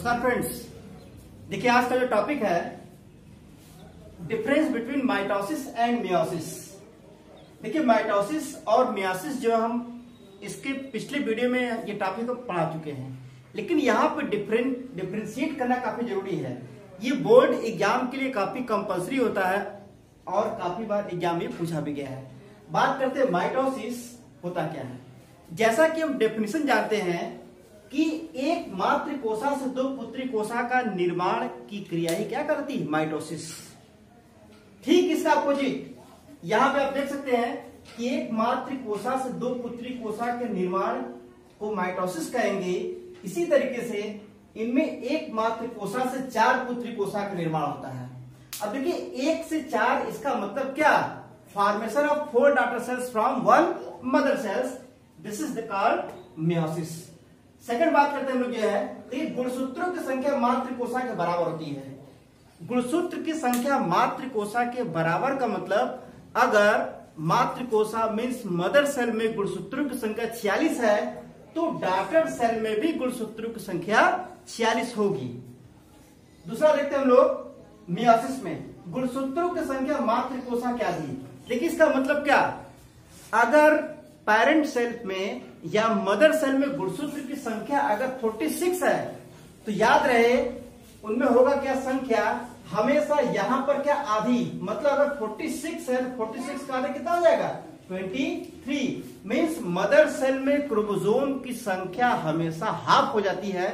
नमस्कार फ्रेंड्स, देखिए आज का जो टॉपिक है difference between mitosis and meiosis. देखिए माइटोसिस और मियोसिस जो हम इसके पिछले वीडियो में ये टॉपिक को पढ़ा चुके हैं, लेकिन यहाँ पे डिफरेंशिएट करना काफी जरूरी है। ये बोर्ड एग्जाम के लिए काफी कंपलसरी होता है और काफी बार एग्जाम में पूछा भी गया है। बात करते हैं माइटोसिस होता क्या है। जैसा कि हम डेफिनेशन जानते हैं कि एक मातृ कोशा से दो पुत्री कोशा का निर्माण की क्रिया ही क्या करती है, माइटोसिस। ठीक इसका अपोजिट यहां पे आप देख सकते हैं कि एक मातृ कोशा से दो पुत्री कोशा के निर्माण को माइटोसिस कहेंगे। इसी तरीके से इनमें एक मातृ कोशा से चार पुत्री कोशा का निर्माण होता है। अब देखिए 1 से 4 इसका मतलब क्या, formation of 4 daughter cells from 1 mother cells, this is the called meiosis. Second बात करते हैं हम लोग, ये है कि गुणसूत्रों की संख्या मातृ कोशा के बराबर होती है। गुणसूत्र की संख्या मातृ कोशा के बराबर का मतलब, अगर मातृ कोशा मीन्स मदर सेल में गुणसूत्रों की संख्या 46 है तो डॉटर सेल में भी गुणसूत्रों की संख्या 46 होगी। दूसरा देखते हैं हम लोग मियोसिस में गुणसूत्रों की संख्या मातृ कोशा क्या दी। देखिए इसका मतलब क्या, अगर पेरेंट सेल में या मदर सेल में गुणसूत्र की संख्या अगर 46 है तो याद रहे उनमें होगा क्या संख्या, हमेशा यहां पर क्या आधी, मतलब अगर 46 है 46 का आधा कितना हो जाएगा 23, मीन्स मदर सेल में क्रोमोसोम की संख्या हमेशा हाफ हो जाती है।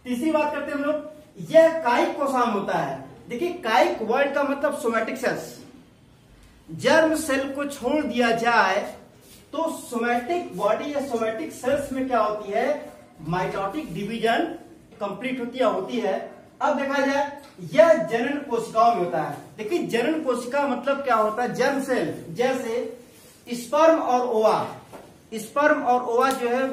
तीसरी बात करते हैं हम लोग, यह कायिक कोशांग होता है। देखिए कायिक वर्ड का मतलब सोमैटिक सेल्स। जर्म सेल को छोड़ दिया जाए तो सोमैटिक बॉडी या सोमैटिक सेल्स में क्या होती है, माइटोटिक डिवीजन कंप्लीट होती है। अब देखा जाए यह जनन कोशिकाओं में होता है। देखिए जनन कोशिका मतलब क्या होता है, जर्म सेल, जैसे स्पर्म और ओवा। स्पर्म और ओवा जो है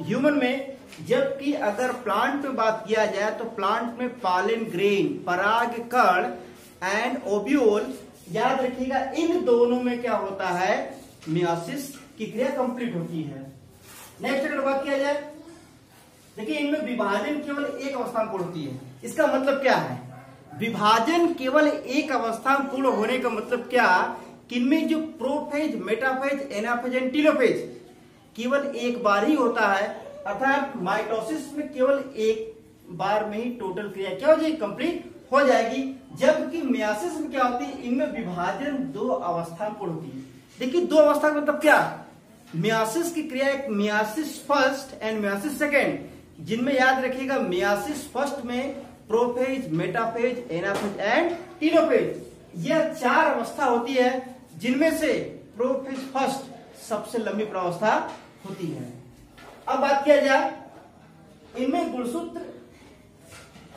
ह्यूमन में, जबकि अगर प्लांट में बात किया जाए तो प्लांट में पॉलन ग्रेन, पराग कण एंड ओव्यूल, याद रखिएगा इन दोनों में क्या होता है, मियोसिस की क्रिया कंप्लीट होती है। नेक्स्ट अगर बात किया जाए, देखिए इनमें विभाजन केवल एक अवस्था में पूर्ण होती है। इसका मतलब क्या है, विभाजन केवल एक अवस्था में पूर्ण होने का मतलब क्या, कि इनमें जो prophase, metaphase, anaphase and telophase केवल एक बार ही होता है। अर्थात माइटोसिस में केवल एक बार में ही टोटल क्रिया क्या हो जाएगी, कंप्लीट हो जाएगी। जबकि मियोसिस में क्या होती है, इनमें विभाजन 2 अवस्था में पूर्ण होती है। देखिए 2 अवस्था का मतलब क्या, मियोसिस की क्रिया एक meiosis first and meiosis second, जिनमें याद रखिएगा मियोसिस फर्स्ट में prophase, metaphase, anaphase and telophase, यह 4 अवस्था होती है, जिनमें से प्रोफेज फर्स्ट सबसे लंबी प्रावस्था होती है। अब बात किया जाए, इनमें गुणसूत्र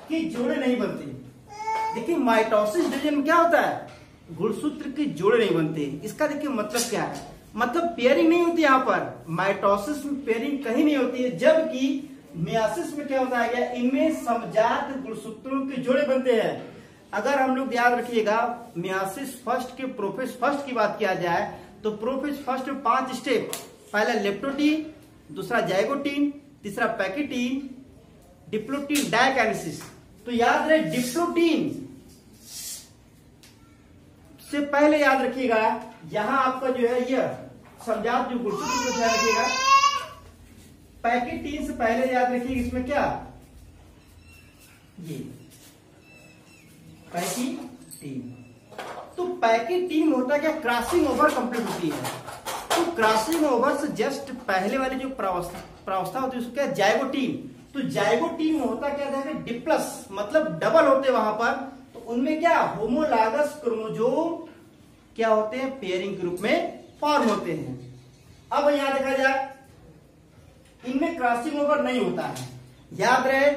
की जोड़े नहीं बनती। देखिए माइटोसिस डिवीजन में क्या होता है, गुणसूत्र की जोड़े नहीं बनते। इसका देखिए मतलब क्या है, मतलब पेयरिंग नहीं होती। यहाँ पर माइटोसिस में पेयरिंग कहीं नहीं होती है, जबकि मियोसिस में क्या होता है, इनमें समजात गुणसूत्रों के जोड़े बनते हैं। अगर हम लोग याद रखिएगा मियोसिस फर्स्ट के प्रोफेज फर्स्ट की बात किया जाए तो प्रोफेज फर्स्ट में 5 स्टेप, पहला लेप्टोटीन, दूसरा जाइगोटीन, तीसरा पैकेटीन, डिप्लोटीन, डायकाइनेसिस। तो याद रहे डिप्लोटीन से पहले याद रखिएगा यहां आपका जो है यह समजात जो गुणसूत्र को ध्यान रखिएगा। पैकेटीन से पहले याद रखिएगा इसमें क्या, ये पैकेटीन। तो पैकेटीन होता क्या, क्रॉसिंग ओवर कंप्लीट होती है। तो क्रॉसिंग ओवर से जस्ट पहले वाली जो प्रावस्था होती है उसको क्या, जाइगोटीन। तो जाइगोटीन में होता क्या था, डिप्लस मतलब डबल होते वहां पर, तो उनमें क्या होमोलॉगस क्रोमोसोम क्या होते हैं, पेयरिंग के रूप में फॉर्म होते हैं। अब यहां देखा जाए इनमें क्रॉसिंग ओवर नहीं होता है। याद रहे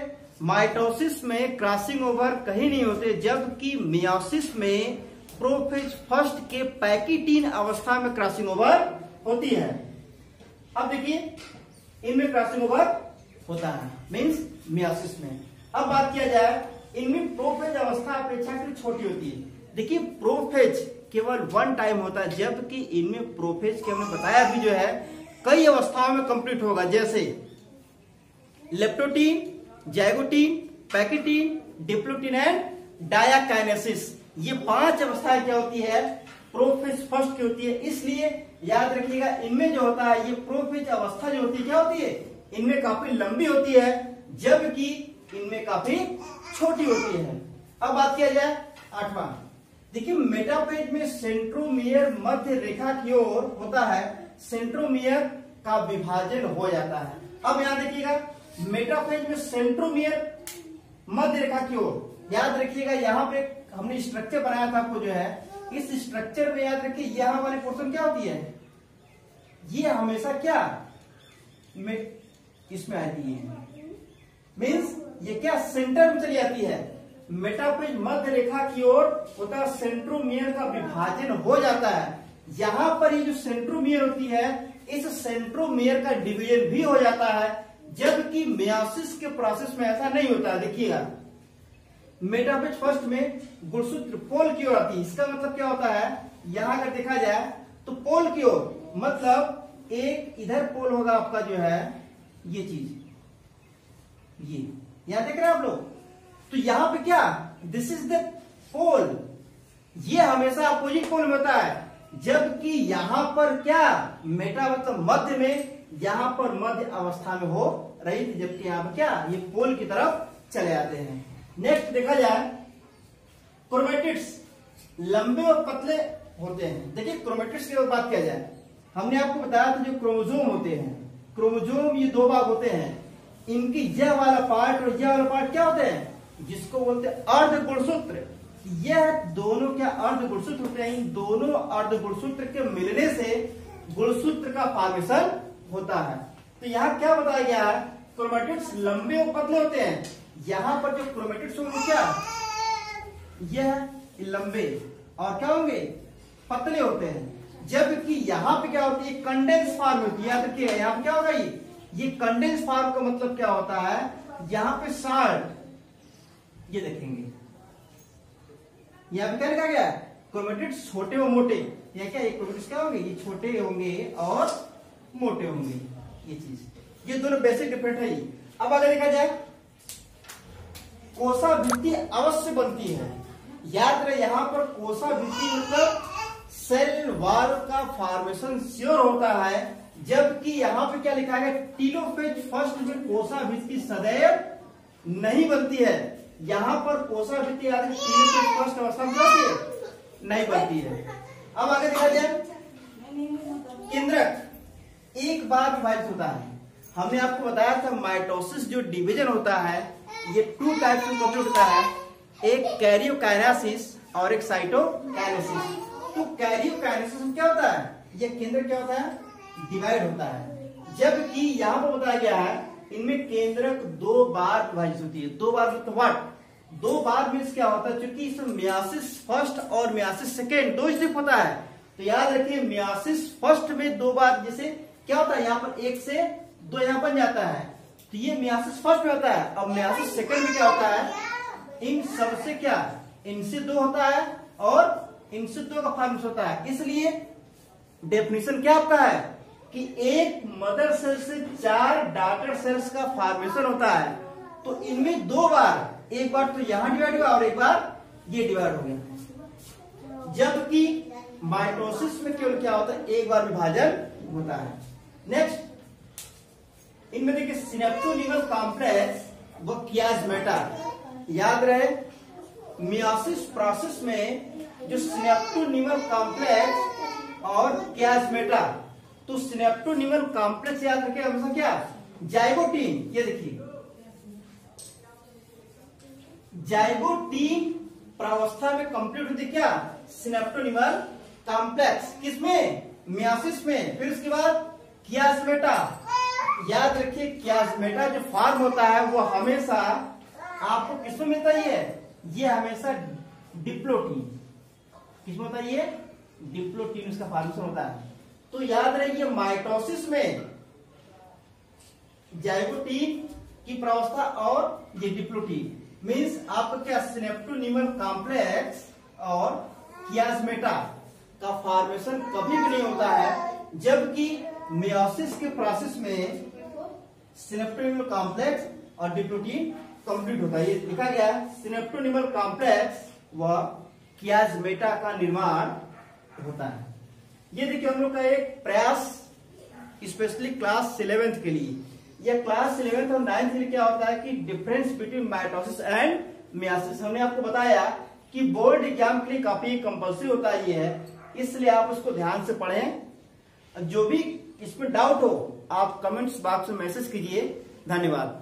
माइटोसिस में क्रॉसिंग ओवर कहीं नहीं होते, जबकि मियोसिस में प्रोफेज फर्स्ट के पैकेटीन अवस्था में क्रॉसिंग ओवर होती है। अब देखिए इनमें क्रॉसिंग ओवर होता है मीन्स मियोसिस में। अब बात किया जाए, इनमें प्रोफेज अवस्था अपेक्षाकृत छोटी होती है। देखिए प्रोफेज केवल 1 टाइम होता है, जबकि इनमें प्रोफेज के हमने बताया भी जो है कई अवस्थाओं में कंप्लीट होगा, जैसे leptotene, zygotene, pachytene, diplotene and diakinesis. ये 5 अवस्थाएं क्या होती है, प्रोफेज फर्स्ट की होती है। इसलिए याद रखिएगा इनमें जो होता है ये प्रोफेज अवस्था जो होती है क्या होती है, इनमें काफी लंबी होती है जबकि इनमें काफी छोटी होती है। अब बात किया जाए 8वां, देखिए मेटाफेज में सेंट्रोमियर मध्य रेखा की ओर होता है, सेंट्रोमियर का विभाजन हो जाता है। अब यहां देखिएगा मेटाफेज में सेंट्रोमियर मध्य रेखा की ओर, याद रखिएगा यहां पे हमने स्ट्रक्चर बनाया था आपको जो है, इस स्ट्रक्चर में याद रखिए यहां वाली पोर्शन क्या होती है, ये हमेशा क्या इसमें आती है, मीन्स ये क्या सेंटर में चली जाती है। मेटाफेज मध्य रेखा की ओर होता है, सेंट्रोमियर का विभाजन हो जाता है। यहां पर ये जो सेंट्रोमियर होती है इस सेंट्रोमियर का डिवीजन भी हो जाता है, जबकि मेयोसिस के प्रोसेस में ऐसा नहीं होता। देखिएगा मेटाफेज फर्स्ट में गुणसूत्र पोल की ओर आती है। इसका मतलब क्या होता है, यहां अगर देखा जाए तो पोल की ओर मतलब एक इधर पोल होगा आपका जो है ये चीज, ये यहां देख रहे हैं आप लोग, तो यहां पे क्या दिस इज द पोल, ये हमेशा अपोजिट पोल में होता है, जबकि यहां पर क्या मेटा मतलब मध्य में, यहां पर मध्य अवस्था में हो रही थी, जबकि यहां पर क्या ये पोल की तरफ चले आते हैं। नेक्स्ट देखा जाए क्रोमेटिड्स, लंबे और पतले होते हैं। देखिए क्रोमेटिड्स की बात किया जाए, हमने आपको बताया था जो क्रोमोसोम होते हैं, क्रोमोसोम ये 2 भाग होते हैं, इनकी यह वाला पार्ट और यह वाला पार्ट क्या होते हैं, जिसको बोलते हैं अर्ध गुणसूत्र। यह दोनों क्या अर्ध गुणसूत्र होते हैं, इन दोनों अर्ध गुणसूत्र के मिलने से गुणसूत्र का फॉर्मेशन होता है। तो यहाँ क्या बताया गया है, क्रोमेटिड्स लंबे और पतले होते हैं। यहाँ पर जो क्रोमेटिड्स होंगे क्या यह लंबे और क्या होंगे पतले होते हैं, जबकि यहाँ पे क्या होती है कंडेंस फॉर्म होती है। याद रखिएगा यहाँ पे क्या होगा, ये कंडेंस फॉर्म का मतलब क्या होता है, यहाँ पे शार्ट, ये देखेंगे यहाँ पे क्या लिखा गया है, क्रोमेटिड्स छोटे और मोटे, या क्या ये क्रोमेटिड्स क्या होंगे, ये छोटे होंगे और मोटे होंगे, ये चीज, ये दोनों बेसिक डिफरेंट है। अब अगर देखा जाए कोशाभित्ति अवश्य बनती है, याद रहे यहाँ पर कोशाभित्ति मतलब सेल वॉल का फॉर्मेशन श्योर होता है, जबकि यहाँ पे क्या लिखा है टीलोफेज फर्स्ट में कोशाभित्ति सदैव नहीं बनती है। यहाँ पर कोशाभित्ति टीलोफेज फर्स्ट अवस्था में नहीं बनती है। अब आगे देखा जाए केंद्रक एक बार विभाजित होता है। हमने आपको बताया था माइटोसिस जो डिवीजन होता है ये 2 टाइप्स में कंप्लीट होता है, एक कैरियोकाइनेसिस और एक साइटोकाइनेसिस। तो कैरियोकाइनेसिस में क्या होता है, ये केंद्र क्या होता है डिवाइड होता है, जबकि यहाँ पर बताया गया है इनमें केंद्रक 2 बार विभाजित होती है। 2 बार मतलब व्हाट, 2 बार मीन्स क्या होता है, क्योंकि इसमें मियासिस फर्स्ट और मियासिस सेकेंड 2 स्टेप होता है। तो याद रखिए मियासिस फर्स्ट में 2 बार, जैसे क्या होता है यहाँ पर 1 से 2 यहाँ बन जाता है, तो ये मियासिस फर्स्ट में होता है। अब मियासिस सेकेंड में क्या होता है, इन सबसे क्या इनसे 2 होता है और इनसे 2 का फॉर्मेशन होता है। इसलिए डेफिनेशन क्या आपका है कि एक मदर सेल से 4 डॉटर सेल्स का फॉर्मेशन होता है। तो इनमें 2 बार, एक बार तो यहां डिवाइड हुआ और एक बार ये डिवाइड हो गया, जबकि माइटोसिस में केवल क्या होता है एक बार विभाजन होता है। नेक्स्ट इनमें देखिए सिनेप्टोनिमल कॉम्प्लेक्स व कियास्मेटा। याद रहे मियोसिस प्रोसेस में जो सिनेप्टोनिमल कॉम्प्लेक्स और कियास्मेटा, तो सिनेप्टोनिमल कॉम्प्लेक्स याद रखिए हमेशा क्या जाइगोटीन, ये देखिए जाइगोटीन प्रावस्था में कंप्लीट होती क्या सिनेप्टोनिमल कॉम्प्लेक्स, किसमें मियोसिस में। फिर उसके बाद कियास्मेटा, याद रखिए कियास्मेटा जो फॉर्म होता है वो हमेशा आपको किसमें मिलता है, ये हमेशा डिप्लोटीन, किसमें होता है ये डिप्लोटीन, उसका फॉर्मेशन होता है। तो याद रखिए माइटोसिस में जाइगोटीन की प्रावस्था और ये डिप्लोटीन, मींस आपका क्या सिनेप्टोनिमल कॉम्प्लेक्स और कियास्मेटा का फॉर्मेशन कभी भी नहीं होता है, जबकि मियोसिस के प्रोसेस में सिनेप्टोनिमल कॉम्प्लेक्स और डिप्लोटीन कंप्लीट होता है। ये लिखा गया है सिनेप्टोनिमल कॉम्प्लेक्स व कियाज्मेटा का निर्माण होता है। ये देखिए हम लोग का एक प्रयास स्पेशली क्लास 11th के लिए, यह क्लास 11th और 9th के लिए क्या होता है कि difference between mitosis and myiasis. हमने आपको बताया कि बोर्ड एग्जाम के लिए काफी कंपल्सरी होता है ये है, इसलिए आप उसको ध्यान से पढ़ें। जो भी इसमें डाउट हो आप कमेंट्स बॉक्स में मैसेज कीजिए। धन्यवाद।